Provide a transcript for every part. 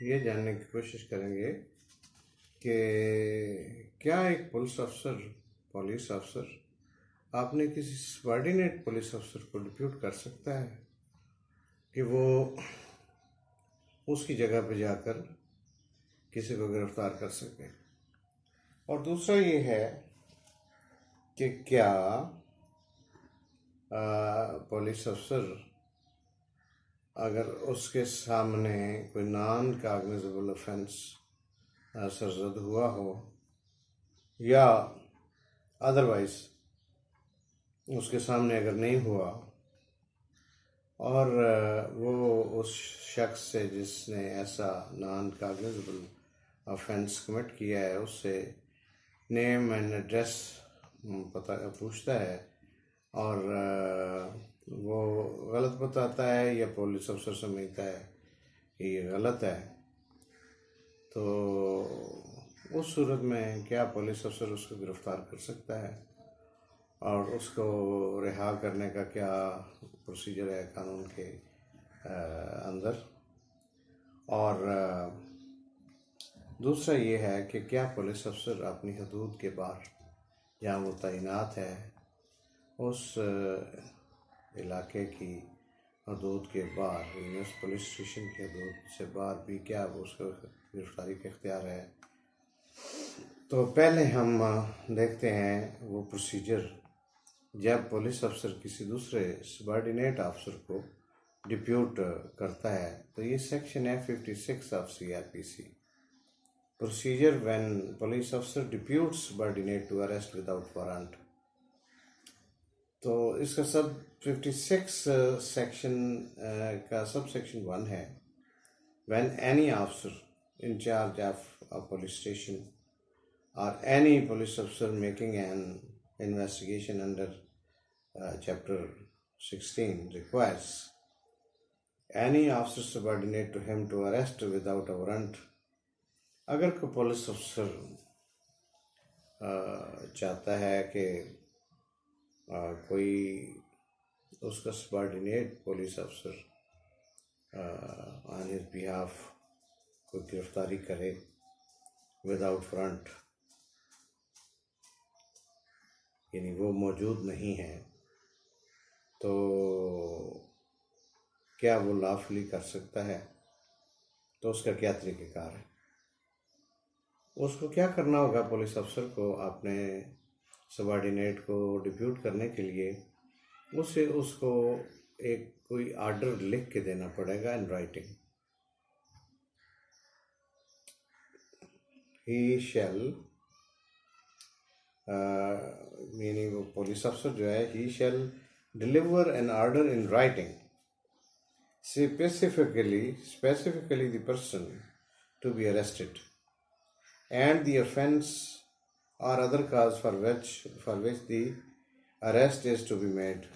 ये जानने की कोशिश करेंगे कि क्या एक पुलिस अफसर आपने किसी सबॉर्डिनेट पुलिस अफसर को डिप्यूट कर सकता है कि वो उसकी जगह पे जाकर किसी को गिरफ्तार कर सके। और दूसरा ये है कि क्या पुलिस अफसर अगर उसके सामने कोई नॉन कॉग्निजेबल ऑफेंस सरजद हुआ हो या अदरवाइज उसके सामने अगर नहीं हुआ और वो उस शख्स से जिसने ऐसा नॉन कॉग्निजेबल ऑफेंस कमिट किया है उससे नेम एंड एड्रेस पता पूछता है और वो गलत बताता है या पुलिस अफसर समझता है कि ये गलत है, तो उस सूरत में क्या पुलिस अफसर उसको गिरफ्तार कर सकता है और उसको रिहा करने का क्या प्रोसीजर है कानून के अंदर। और दूसरा ये है कि क्या पुलिस अफसर अपनी हदूद के बाहर जहाँ वो तैनात है उस इलाके की हदूद के बाहर यानी उस पुलिस स्टेशन की हदूद से बाहर भी क्या उसको गिरफ्तारी का इख्तियार है। तो पहले हम देखते हैं वो प्रोसीजर जब पुलिस अफसर किसी दूसरे सबॉर्डिनेट अफसर को डिप्यूट करता है। तो ये सेक्शन है 56 of CRPC, procedure when police अफसर deputes subordinate to arrest without warrant. तो इसका सब 56 सेक्शन का सब सेक्शन 1 है, when any officer in charge of a police station और एनी पुलिस अफसर making an investigation under chapter 16 requires any officer subordinate to him to arrest without a warrant। अगर कोई police अफसर चाहता है कि कोई उसका सबॉर्डिनेट पुलिस अफसर ऑन हिज बिहाफ कोई गिरफ्तारी करे विदाउट वारंट, यानी वो मौजूद नहीं है, तो क्या वो लॉफुली कर सकता है? तो उसका क्या तरीक़ेकार है? उसको क्या करना होगा पुलिस अफसर को अपने सबॉर्डिनेट को डिप्यूट करने के लिए? उसको एक कोई आर्डर लिख के देना पड़ेगा in writing. He shall meaning वो पुलिस अफसर जो है, he shall deliver an order in writing specifically the person to be arrested and the offense or other cause for which the arrest is to be made।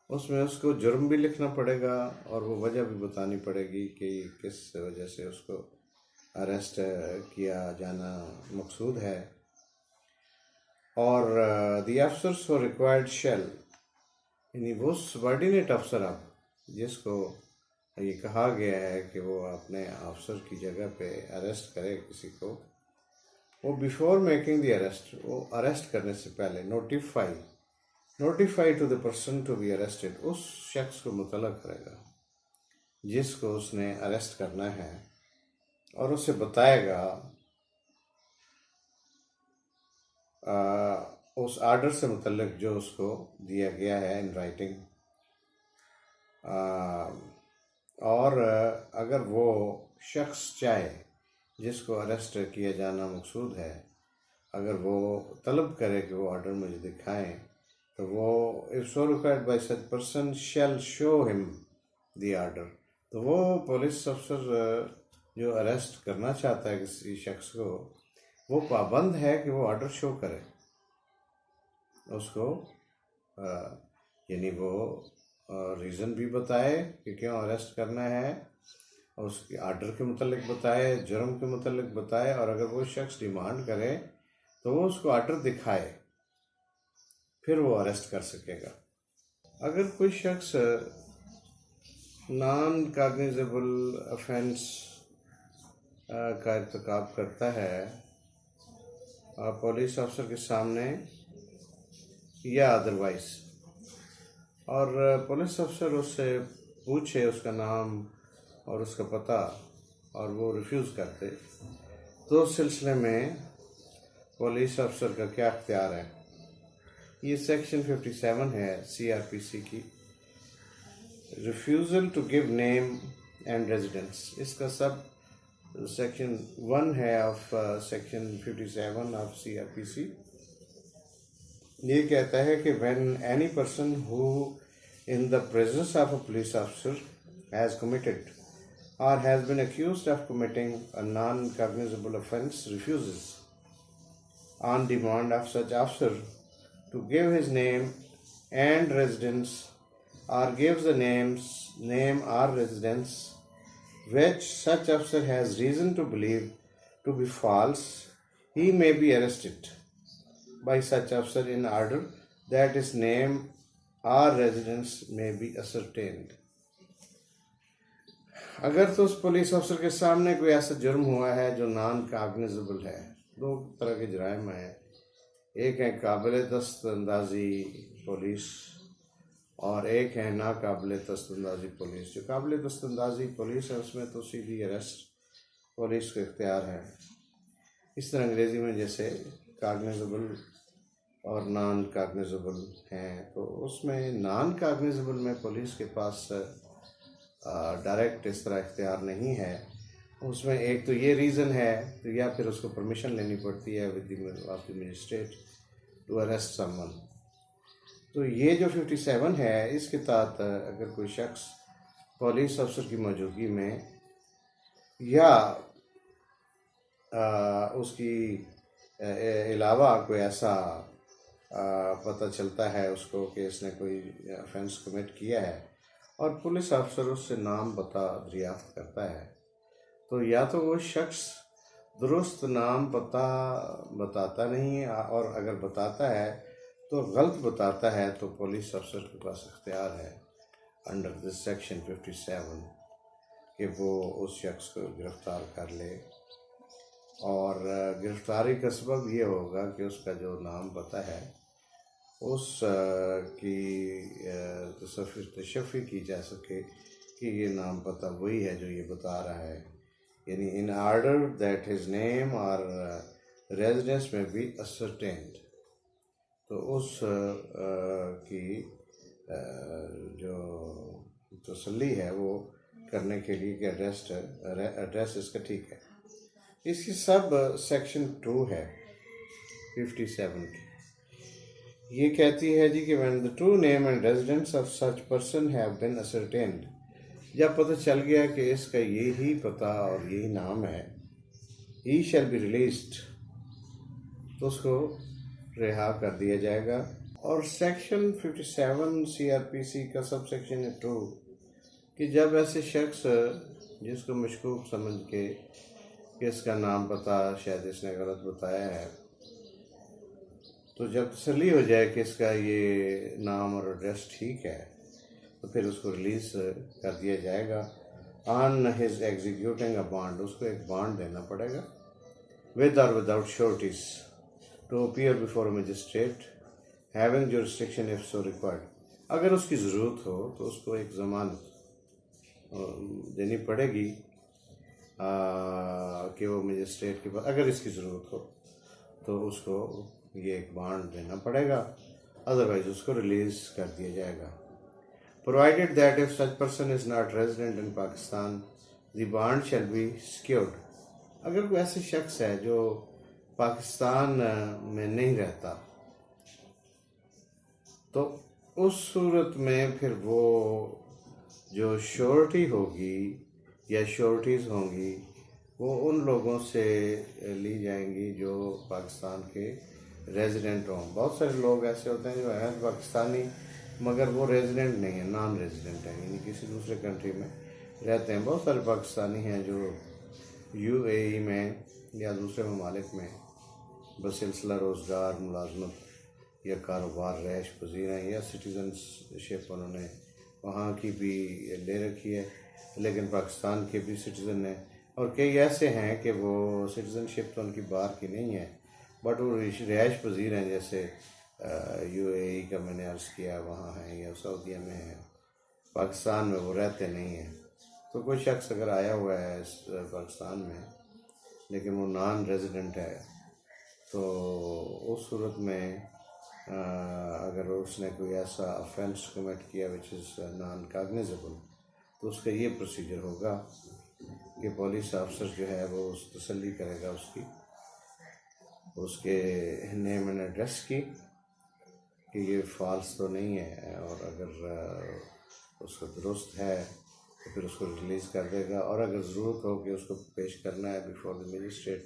उसमें उसको जुर्म भी लिखना पड़ेगा और वो वजह भी बतानी पड़ेगी कि किस वजह से उसको अरेस्ट किया जाना मकसूद है। और the officers who required shall, यानी वो सबॉर्डिनेट अफसर अब जिसको ये कहा गया है कि वो अपने अफसर की जगह पे अरेस्ट करे किसी को, वो बिफोर मेकिंग द अरेस्ट, वो अरेस्ट करने से पहले notify to the person to be arrested, उस शख्स को मुतला करेगा जिसको उसने अरेस्ट करना है और उसे बताएगा उस आर्डर से मुतल्लिक जो उसको दिया गया है इन राइटिंग। और अगर वो शख्स चाहे जिसको अरेस्ट किया जाना मकसूद है, अगर वो तलब करे कि वो ऑर्डर मुझे दिखाएं, तो वो if so required by such person shall show him the order. तो वो पुलिस अफसर जो अरेस्ट करना चाहता है किसी शख्स को, वो पाबंद है कि वो ऑर्डर शो करे उसको, यानी वो रीज़न भी बताए कि क्यों अरेस्ट करना है, और उसके आर्डर के मुतल्लिक बताए, जुर्म के मुतल्लिक बताए, और अगर वो शख्स डिमांड करे तो वो उसको आर्डर दिखाए, फिर वो अरेस्ट कर सकेगा। अगर कोई शख्स नॉन कॉग्निजेबल ऑफेंस का इर्तिकाब करता है पुलिस अफसर के सामने या अदरवाइज, और पुलिस अफसर उससे पूछे उसका नाम और उसका पता और वो रिफ्यूज़ करते, तो उस सिलसिले में पुलिस अफसर का क्या अख्तियार है। ये सेक्शन 57 है CRPC की, refusal to give name and residence. इसका सब सेक्शन 1 है ऑफ सेक्शन 57 ऑफ CRPC। ये कहता है कि when any person who in the presence of a police officer has committed or has been accused of committing a non-cognizable offence refuses on demand of such officer to give his name and residence, or gives the name or residence which such officer has reason to believe to be false, he may be arrested by such officer in order that his name or residence may be ascertained। अगर तो उस police अफसर के सामने कोई ऐसा जुर्म हुआ है जो नॉन कॉग्निजेबल है, दो तरह के जराइम हैं, एक है काबिल दस्तअंदाजी पुलिस और एक है नाकाबिल दस्तअंदाजी पुलिस। जो काबिल दस्तअंदाजी पुलिस है उसमें तो सीधी अरेस्ट पुलिस को इख्तियार है। इस तरह अंग्रेज़ी में जैसे कॉग्निजेबल और नॉन कॉग्निजेबल हैं, तो उसमें नॉन कॉग्निजेबल में पुलिस के पास डायरेक्ट इस तरह इख्तियार नहीं है। उसमें एक तो ये रीज़न है, तो या फिर उसको परमिशन लेनी पड़ती है with the of the magistrate to arrest someone. तो ये जो 57 है, इसके तहत अगर कोई शख्स पुलिस अफसर की मौजूदगी में या उसकी अलावा कोई ऐसा पता चलता है उसको कि इसने कोई ऑफेंस कमिट किया है और पुलिस अफसर उससे नाम पता दरियाफ्त करता है, तो या तो वो शख्स दुरुस्त नाम पता बताता नहीं है, और अगर बताता है तो गलत बताता है, तो पुलिस अफसर के पास इख्तियार है अंडर दिस सेक्शन 57 कि वो उस शख्स को गिरफ़्तार कर ले। और गिरफ़्तारी का सबब ये होगा कि उसका जो नाम पता है उस की तशफ़ी की जा सके कि ये नाम पता वही है जो ये बता रहा है, यानी इन आर्डर दैट हिज नेम और रेजिडेंस में बी असरटेन्ड। तो उस की जो तसल्ली है वो करने के लिए कि एड्रेस इसका ठीक है। इसकी सब सेक्शन 2 है 57 की। ये कहती है जी कि when the true name and residence of such person have been ascertained, जब पता चल गया कि इसका यही पता और यही नाम है, ही शैल बी रिलीज्ड, तो उसको रिहा कर दिया जाएगा। और सेक्शन 57 CRPC का सब सेक्शन है 2 कि जब ऐसे शख्स जिसको मशकूक समझ के कि इसका नाम पता शायद इसने गलत बताया है, तो जब तसल्ली हो जाए कि इसका ये नाम और एड्रेस ठीक है, तो फिर उसको रिलीज़ कर दिया जाएगा। On his executing a bond, उसको एक बॉन्ड देना पड़ेगा विद और without sureties to appear before a magistrate having jurisdiction if so required. अगर उसकी ज़रूरत हो तो उसको एक ज़मानत देनी पड़ेगी कि वो मजिस्ट्रेट के पास, अगर इसकी ज़रूरत हो तो उसको ये एक बॉन्ड देना पड़ेगा, अदरवाइज उसको रिलीज़ कर दिया जाएगा। Provided that if such person is not resident in Pakistan the bond shall be secured. अगर कोई ऐसे शख्स है जो पाकिस्तान में नहीं रहता, तो उस सूरत में फिर वो जो श्योरिटी होगी या श्योरिटीज़ होंगी वो उन लोगों से ली जाएंगी जो पाकिस्तान के रेजिडेंट हों। बहुत सारे लोग ऐसे होते हैं जो हैं पाकिस्तानी मगर वो रेजिडेंट नहीं है, नॉन रेजिडेंट हैं, यानी किसी दूसरे कंट्री में रहते हैं। बहुत सारे पाकिस्तानी हैं जो UAE में या दूसरे ममालिक में बसिलसिला रोज़गार, मुलाजमत या कारोबार रैश पजीर हैं या सिटीज़नशिप उन्होंने वहाँ की भी ले रखी है, लेकिन पाकिस्तान के भी सिटीज़न हैं। और कई ऐसे हैं कि वो सिटीज़नशिप तो उनकी बाहर की नहीं है, बट वो रिहाइश पजीर हैं, जैसे यूएई का मैंने अर्ज़ किया वहाँ है, या सऊदीया में है, पाकिस्तान में वो रहते नहीं हैं। तो कोई शख्स अगर आया हुआ है पाकिस्तान में लेकिन वो नॉन रेजिडेंट है, तो उस सूरत में अगर उसने कोई ऐसा ऑफेंस कमिट किया विच इज़ नॉन कॉग्निजेबल, तो उसका ये प्रोसीजर होगा कि पुलिस अफसर जो है वो उस तसल्ली करेगा उसके नेम एंड एड्रेस की कि ये फॉल्स तो नहीं है, और अगर उसका दुरुस्त है तो फिर उसको रिलीज़ कर देगा। और अगर ज़रूरत हो कि उसको पेश करना है बिफोर द मजिस्ट्रेट,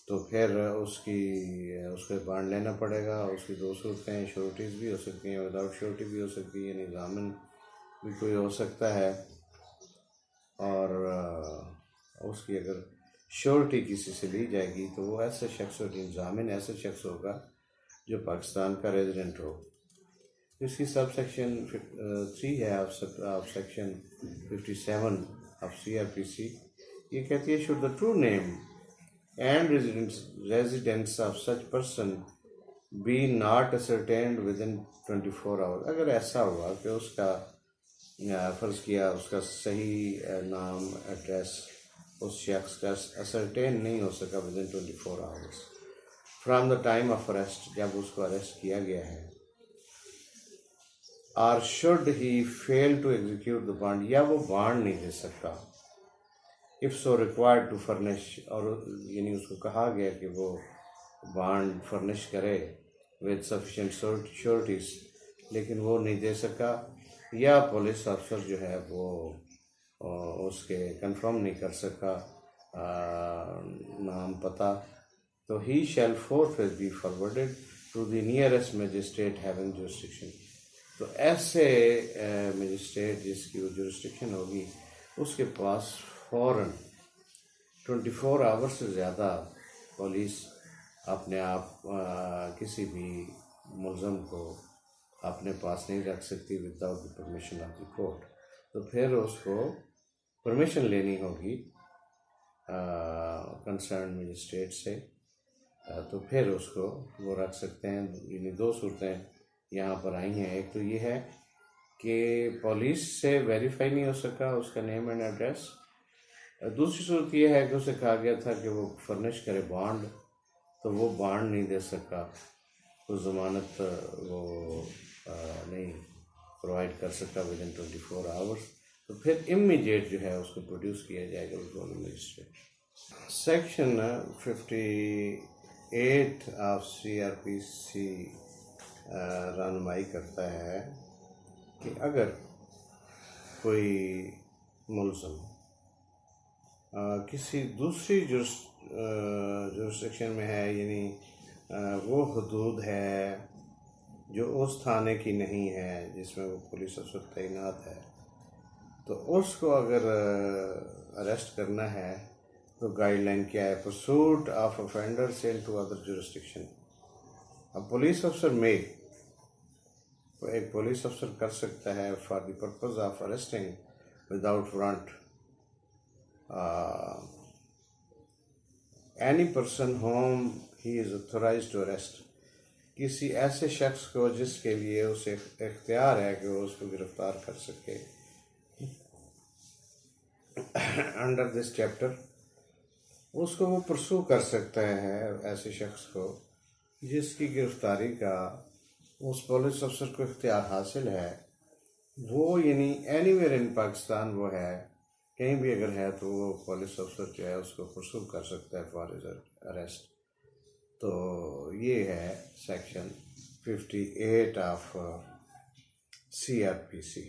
तो फिर उसके बांड लेना पड़ेगा। उसकी दो सूरतें हैं, श्योरिटीज़ भी हो सकती हैं, विदाउट श्योरिटी भी हो सकती है, यानी ज़ामिन भी कोई हो सकता है। और उसकी अगर श्योरिटी किसी से ली जाएगी तो वो ऐसा शख्स होगी, ज़ामिन ऐसा शख्स होगा जो पाकिस्तान का रेजिडेंट हो। इसकी सब सेक्शन 3 है ऑफ सेक्शन 57 ऑफ CRPC। ये कहती है, should the true name and residence of such person be not ascertained within 24 hours। अगर ऐसा हुआ कि उसका फ़र्ज़ किया उसका सही नाम एड्रेस उस शख्स का असरटेन नहीं हो सका within 24 hours from the time of arrest, जब उसको अरेस्ट किया गया है, और should he fail to execute the bond, या वो बॉन्ड नहीं दे सकता, if so required to furnish, और यानी उसको कहा गया कि वो बॉन्ड फर्निश करे विद सफिशेंट श्योरिटीज़, लेकिन वो नहीं दे सका, या पुलिस अफसर जो है वो उसके कंफर्म नहीं कर सका नाम पता, तो he shall forthwith be forwarded to the nearest magistrate having jurisdiction. तो ऐसे मजिस्ट्रेट जिसकी वो जुरिस्डिक्शन होगी उसके पास फ़ौरन 24 आवर से ज़्यादा पुलिस अपने आप किसी भी मुलज़म को अपने पास नहीं रख सकती without the permission of the court. तो फिर उसको परमिशन लेनी होगी कंसर्न मजिस्ट्रेट से, तो फिर उसको वो रख सकते हैं। यानी दो सूरतें यहाँ पर आई हैं, एक तो ये है कि पुलिस से वेरीफाई नहीं हो सका उसका नेम एंड एड्रेस, दूसरी सूरत यह है कि उसे कहा गया था कि वो फर्निश करे बॉन्ड, तो वो बॉन्ड नहीं दे सका, तो ज़मानत वो नहीं प्रोवाइड कर सका विदिन 24 आवर्स, तो फिर इमीडिएट जो है उसको प्रोड्यूस किया जाएगा before the magistrate. Section 58 of CRPC रहनुमाई करता है कि अगर कोई मुलज़म किसी दूसरी जुरिस्डिक्शन में है, यानी वो हदूद है जो उस थाने की नहीं है जिसमें वो पुलिस अफसर तैनात है, तो उसको अगर अरेस्ट करना है तो गाइडलाइन क्या है, pursuit of offenders into other jurisdiction. अब पुलिस अफसर में एक पुलिस अफसर कर सकता है for the purpose of arresting without warrant any person whom he is authorised to arrest, किसी ऐसे शख्स को जिसके लिए उसे इख्तियार है कि वो उसको गिरफ्तार कर सके अंडर दिस चैप्टर, उसको वो परसू कर सकता है ऐसे शख्स को जिसकी गिरफ्तारी का उस पुलिस अफसर को इख्तियार हासिल है, वो यानी एनीवेयर इन पाकिस्तान वो है, कहीं भी अगर है तो वो पुलिस अफसर जो है उसको परसू कर सकता है फॉर अरेस्ट। तो ये है सेक्शन 58 ऑफ CRPC।